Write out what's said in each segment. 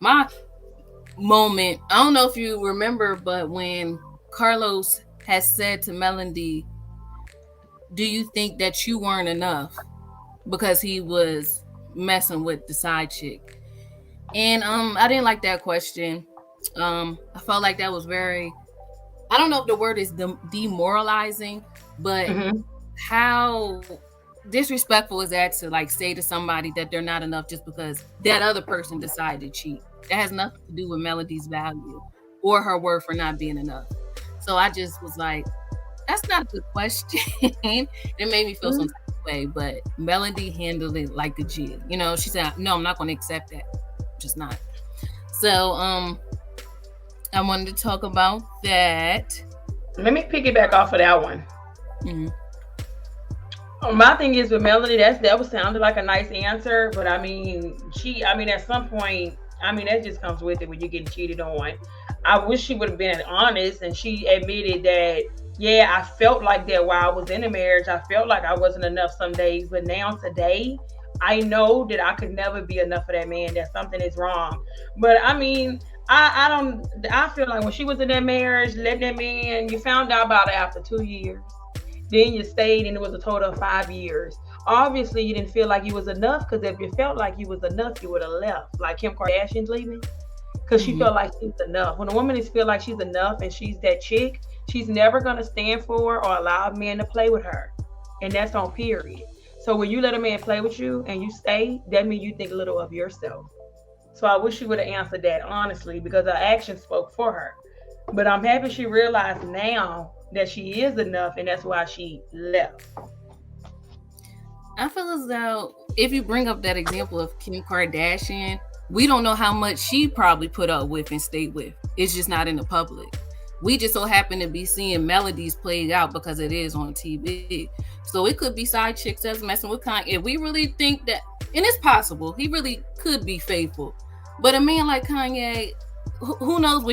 My moment, I don't know if you remember, but when Carlos has said to Melody, do you think that you weren't enough? Because he was messing with the side chick. And I didn't like that question. I felt like that was very, I don't know if the word is demoralizing, but Mm-hmm. how disrespectful is that to like say to somebody that they're not enough just because that other person decided to cheat? That has nothing to do with Melody's value or her worth for not being enough. So I just was like, that's not a good question. It made me feel some type of way, but Melody handled it like a G. You know, she said, "No, I'm not going to accept that. Just not." So, I wanted to talk about that. Let me piggyback off of that one. Mhm. My thing is with Melody, that was sounded like a nice answer, but I mean, at some point, I mean, that just comes with it when you're getting cheated on. I wish she would have been honest and she admitted that, yeah, I felt like that while I was in a marriage. I felt like I wasn't enough some days, but now today, I know that I could never be enough for that man. That something is wrong. But I mean, I don't. I feel like when she was in that marriage, letting that man, you found out about it after 2 years. Then you stayed, and it was a total of 5 years. Obviously, you didn't feel like you was enough because if you felt like you was enough, you would have left. Like Kim Kardashian's leaving because she Mhm. felt like she's enough. When a woman is feel like she's enough and she's that chick, she's never gonna stand for or allow a man to play with her, and that's on period. So when you let a man play with you and you stay, that means you think little of yourself. So I wish she would have answered that honestly because her actions spoke for her. But I'm happy she realized now that she is enough and that's why she left. I feel as though if you bring up that example of Kim Kardashian, we don't know how much she probably put up with and stayed with. It's just not in the public. We just so happen to be seeing Melodies played out because it is on TV. So it could be side chicks that's messing with Kanye. If we really think that, and it's possible, he really could be faithful. But a man like Kanye, who knows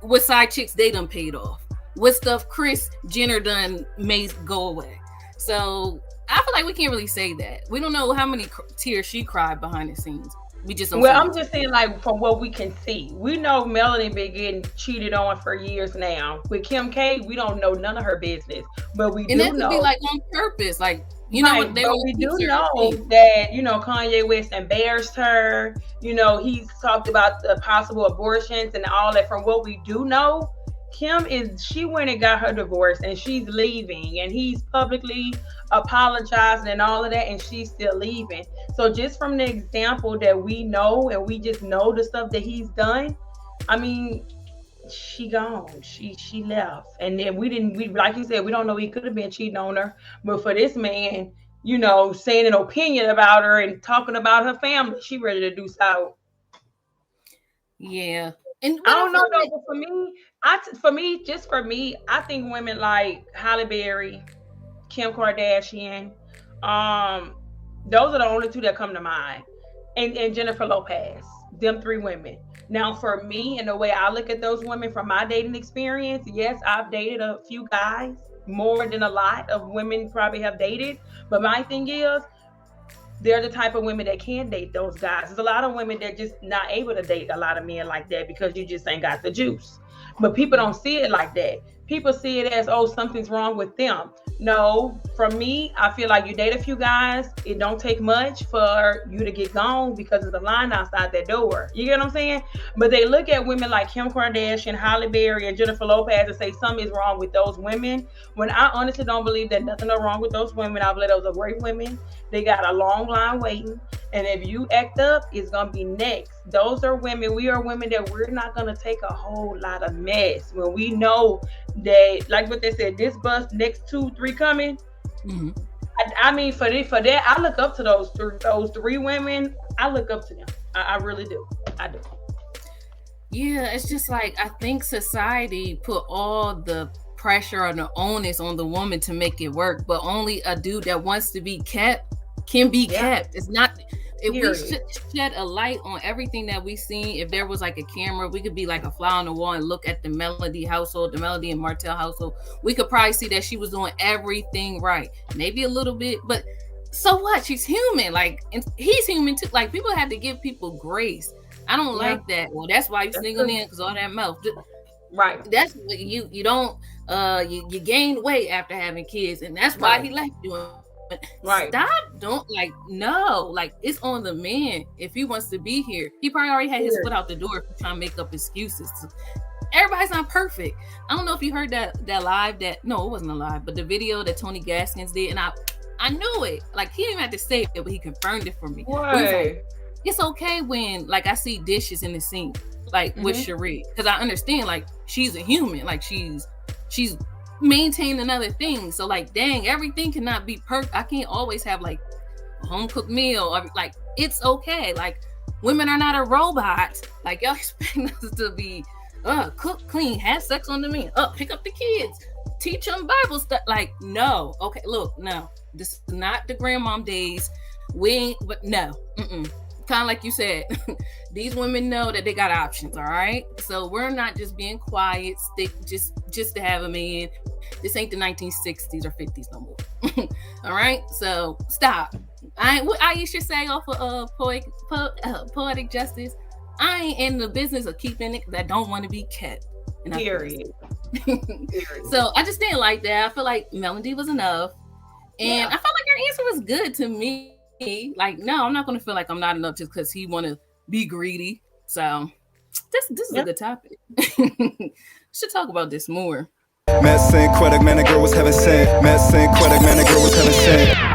what side chicks they done paid off, what stuff Chris Jenner done made go away. So I feel like we can't really say that. We don't know how many tears she cried behind the scenes. We just don't Well, see I'm it. just saying, like, from what we can see, we know Melanie been getting cheated on for years now. With Kim K, we don't know none of her business, but we And do that could be know. like on purpose. Like, you know what? Right, They but want we to do teach her. know that, Kanye West embarrassed her. He's talked about the possible abortions and all that. From what we do know, she went and got her divorce and she's leaving and he's publicly apologizing and all of that and she's still leaving. So just from the example that we know and we just know the stuff that he's done, I mean, she gone. She left. And then we like you said, we don't know, he could have been cheating on her. But for this man, saying an opinion about her and talking about her family, she ready to do so. Yeah. And I but I don't know feel though, like, but for me, I think women like Halle Berry, Kim Kardashian, um, those are the only two that come to mind, and Jennifer Lopez. Them three women. Now, for me, and the way I look at those women from my dating experience, yes, I've dated a few guys more than a lot of women probably have dated. But my thing is, they're the type of women that can date those guys. There's a lot of women that just not able to date a lot of men like that because you just ain't got the juice. But people don't see it like that. People see it as, oh, something's wrong with them. No, from me, I feel like you date a few guys, it don't take much for you to get gone because there's a line outside that door. You get what I'm saying? But they look at women like Kim Kardashian, Halle Berry, and Jennifer Lopez and say something is wrong with those women. When I honestly don't believe that nothing is wrong with those women. I believe those are great women. They got a long line waiting. And if you act up, it's gonna be next. Those are women. We are women that we're not gonna take a whole lot of mess when we know that, like what they said, this bus next 2, 3 coming. mhm. I mean, for that, I look up to those three women. I look up to them. I really do. I do. Yeah, it's just like I think society put all the pressure or the onus on the woman to make it work, but only a dude that wants to be kept can be Yeah. kept. It's not, if we Period. shed a light on everything that we seen, if there was like a camera, we could be like a fly on the wall and look at the Melody household, the Melody and Martell household. We could probably see that she was doing everything right. Maybe a little bit, but so what? She's human. Like, and he's human too. Like, people have to give people grace. I don't like that. Well, that's why you single in, because all that mouth. Right. That's what you don't you gain weight after having kids, and that's why he left you. Right. Stop, don't no, it's on the man. If he wants to be here, he probably already had his foot out the door trying to make up excuses. Everybody's not perfect. I don't know if you heard that live, no, it wasn't a live, but the video that Tony Gaskins did, and I knew it. He didn't even have to say it, but he confirmed it for me. It's okay when I see dishes in the sink, with Cherie, because I understand she's a human, she's maintaining other things. So dang, everything cannot be perfect. I can't always have a home cooked meal, or it's okay. Women are not a robot. Y'all expect us to be cook, clean, have sex on demand, pick up the kids, teach them Bible stuff. No, okay, look, no, this is not the grandmom days. But no, kind of like you said, these women know that they got options. All right, so we're not just being quiet, stick just to have a man. This ain't the 1960s or 50s no more. All right, so stop. What I used to say off of poetic justice. I ain't in the business of keeping it because I don't want to be kept. Period. So I just didn't like that. I feel like Melody was enough, and I felt like her answer was good to me. No, I'm not going to feel like I'm not enough just because he want to be greedy. So this is a good topic. Should talk about this more. Met Synquette, man, the girl was heaven sent. Met Synquette, man, the girl was heaven sent.